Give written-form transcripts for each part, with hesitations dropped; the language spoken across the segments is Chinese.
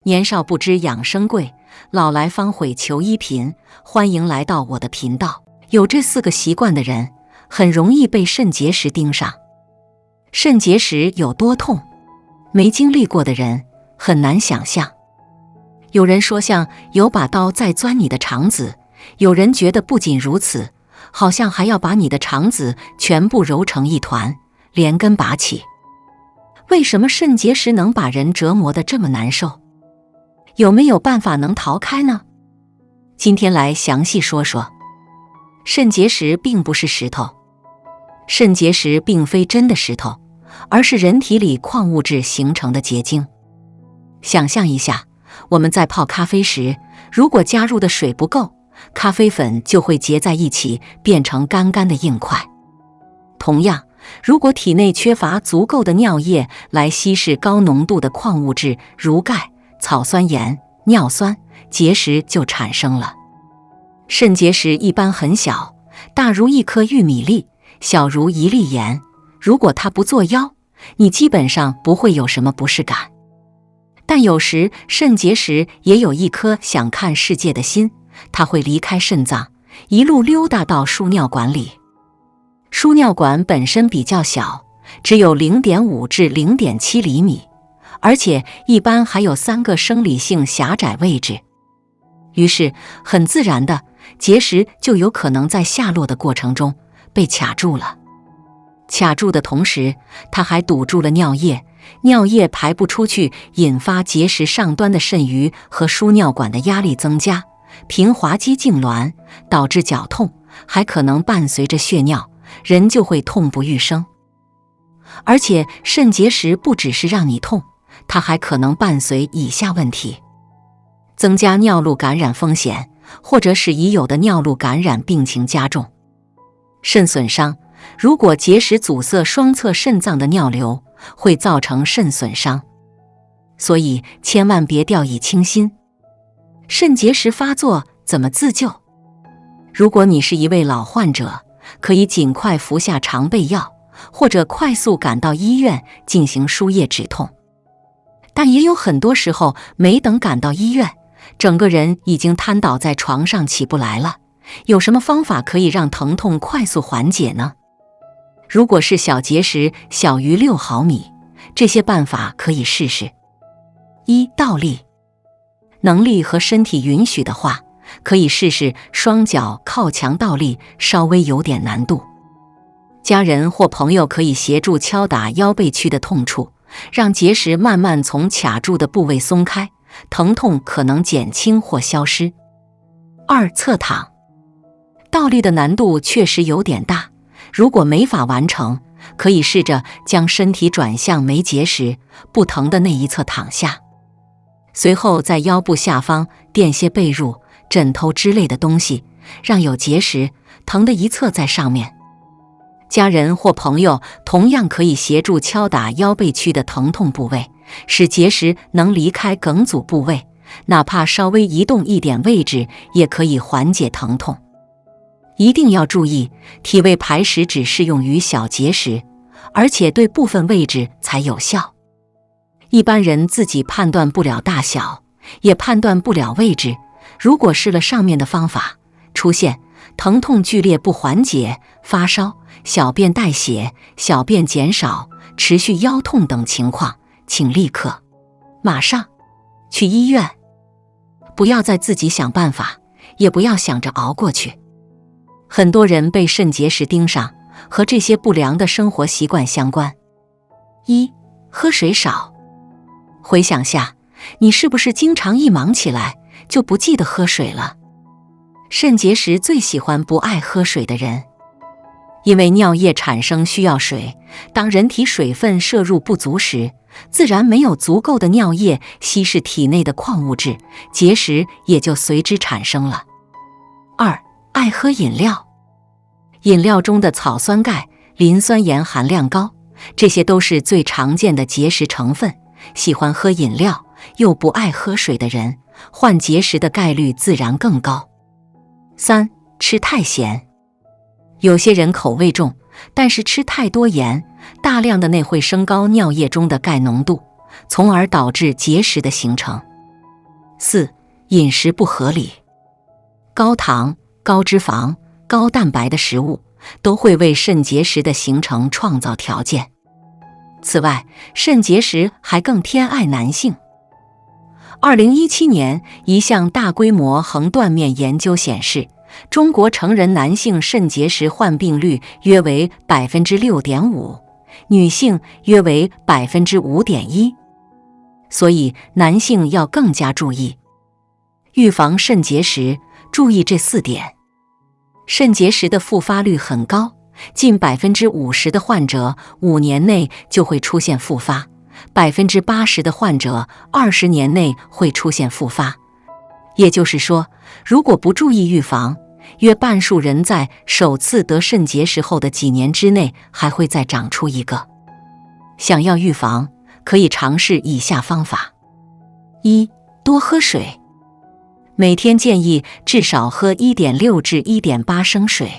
年少不知养生贵，老来方悔求医贫。欢迎来到我的频道。有这4个习惯的人，很容易被肾结石盯上。肾结石有多痛？没经历过的人很难想象。有人说像有把刀在钻你的肠子，有人觉得不仅如此，好像还要把你的肠子全部揉成一团，连根拔起。为什么肾结石能把人折磨得这么难受？有没有办法能逃开呢？今天来详细说说。肾结石并不是石头，肾结石并非真的石头，而是人体里矿物质形成的结晶。想象一下，我们在泡咖啡时，如果加入的水不够，咖啡粉就会结在一起，变成干干的硬块。同样，如果体内缺乏足够的尿液来稀释高浓度的矿物质，如钙、草酸盐、尿酸，结石就产生了。肾结石一般很小，大如1颗玉米粒，小如1粒盐。如果它不作妖，你基本上不会有什么不适感。但有时肾结石也有一颗想看世界的心，它会离开肾脏，一路溜达到输尿管里。输尿管本身比较小，只有 0.5 至 0.7 厘米，而且一般还有3个生理性狭窄位置。于是很自然的，结石就有可能在下落的过程中被卡住了。卡住的同时，它还堵住了尿液，尿液排不出去，引发结石上端的肾盂和输尿管的压力增加，平滑肌痉挛，导致绞痛，还可能伴随着血尿，人就会痛不欲生。而且肾结石不只是让你痛，它还可能伴随以下问题：增加尿路感染风险，或者使已有的尿路感染病情加重。肾损伤，如果结石阻塞双侧肾脏的尿流，会造成肾损伤。所以千万别掉以轻心。肾结石发作怎么自救？如果你是一位老患者，可以尽快服下常备药，或者快速赶到医院进行输液止痛。但也有很多时候，没等赶到医院，整个人已经瘫倒在床上起不来了。有什么方法可以让疼痛快速缓解呢？如果是小结石小于6毫米，这些办法可以试试。1. 倒立。能力和身体允许的话，可以试试双脚靠墙倒立，稍微有点难度。家人或朋友可以协助敲打腰背区的痛处，让结石慢慢从卡住的部位松开，疼痛可能减轻或消失。2. 侧躺。倒立的难度确实有点大，如果没法完成，可以试着将身体转向没结石、不疼的那一侧躺下，随后在腰部下方垫些被褥、枕头之类的东西，让有结石、疼的一侧在上面。家人或朋友同样可以协助敲打腰背区的疼痛部位，使结石能离开梗阻部位，哪怕稍微移动一点位置，也可以缓解疼痛。一定要注意，体位排石只适用于小结石，而且对部分位置才有效。一般人自己判断不了大小，也判断不了位置，如果试了上面的方法，出现疼痛剧烈不缓解、发烧、小便带血、小便减少、持续腰痛等情况，请立刻马上去医院。不要再自己想办法，也不要想着熬过去。很多人被肾结石盯上，和这些不良的生活习惯相关。1. 喝水少。回想下，你是不是经常一忙起来就不记得喝水了？肾结石最喜欢不爱喝水的人，因为尿液产生需要水，当人体水分摄入不足时，自然没有足够的尿液稀释体内的矿物质，结石也就随之产生了。2. 爱喝饮料。饮料中的草酸钙、磷酸盐含量高，这些都是最常见的结石成分。喜欢喝饮料又不爱喝水的人，患结石的概率自然更高。3. 吃太咸。有些人口味重，但是吃太多盐，大量的内会升高尿液中的钙浓度，从而导致结石的形成。4. 饮食不合理。高糖、高脂肪、高蛋白的食物都会为肾结石的形成创造条件。此外，肾结石还更偏爱男性。2017年，一项大规模横断面研究显示，中国成人男性肾结石患病率约为 6.5%， 女性约为 5.1%。所以，男性要更加注意。预防肾结石，注意这4点。肾结石的复发率很高，近 50% 的患者5年内就会出现复发， 80% 的患者20年内会出现复发。也就是说，如果不注意预防，约半数人在首次得肾结石后的几年之内还会再长出一个。想要预防，可以尝试以下方法。1. 多喝水，每天建议至少喝 1.6 至 1.8 升水。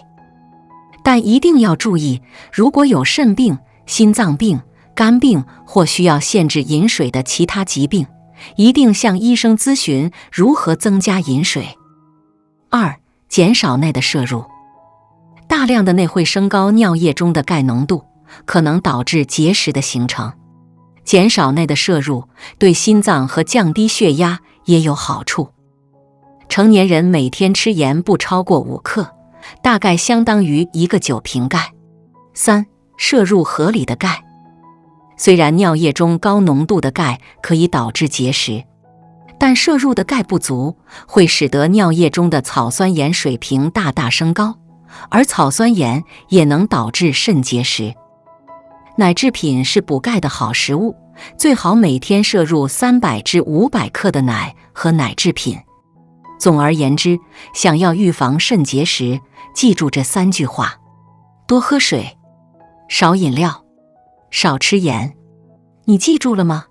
但一定要注意，如果有肾病、心脏病、肝病或需要限制饮水的其他疾病，一定向医生咨询如何增加饮水。2. 减少钠的摄入，大量的钠会升高尿液中的钙浓度，可能导致结石的形成。减少钠的摄入对心脏和降低血压也有好处。成年人每天吃盐不超过5克，大概相当于1个酒瓶钙。3. 摄入合理的钙。虽然尿液中高浓度的钙可以导致结石，但摄入的钙不足会使得尿液中的草酸盐水平大大升高，而草酸盐也能导致肾结石。奶制品是补钙的好食物，最好每天摄入300至500克的奶和奶制品。总而言之，想要预防肾结石，记住这3句话：多喝水，少饮料，少吃盐。你记住了吗？